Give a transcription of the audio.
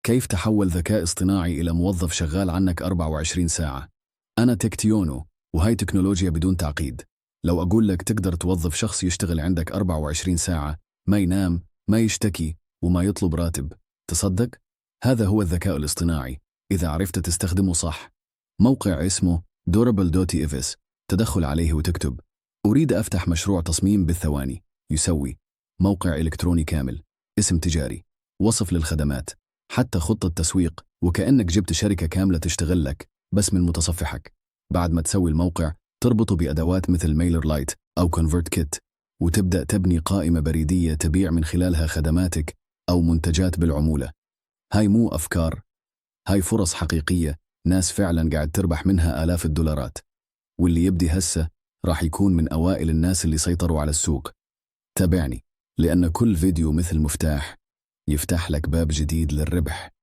كيف تحول ذكاء اصطناعي إلى موظف شغال عنك 24 ساعة؟ أنا تكتيونو، وهاي تكنولوجيا بدون تعقيد. لو أقول لك تقدر توظف شخص يشتغل عندك 24 ساعة، ما ينام، ما يشتكي، وما يطلب راتب، تصدق؟ هذا هو الذكاء الاصطناعي إذا عرفت تستخدمه صح. موقع اسمه Durable.evis، تدخل عليه وتكتب: أريد أفتح مشروع تصميم بالثواني. يسوي موقع إلكتروني كامل، اسم تجاري، وصف للخدمات، حتى خطة تسويق، وكأنك جبت شركة كاملة تشتغل لك بس من متصفحك. بعد ما تسوي الموقع تربطه بأدوات مثل ميلر لايت أو كونفرت كيت، وتبدأ تبني قائمة بريدية تبيع من خلالها خدماتك أو منتجات بالعمولة. هاي مو أفكار، هاي فرص حقيقية، ناس فعلا قاعد تربح منها آلاف الدولارات، واللي يبدي هسه راح يكون من أوائل الناس اللي سيطروا على السوق. تابعني، لأن كل فيديو مثل مفتاح يفتح لك باب جديد للربح.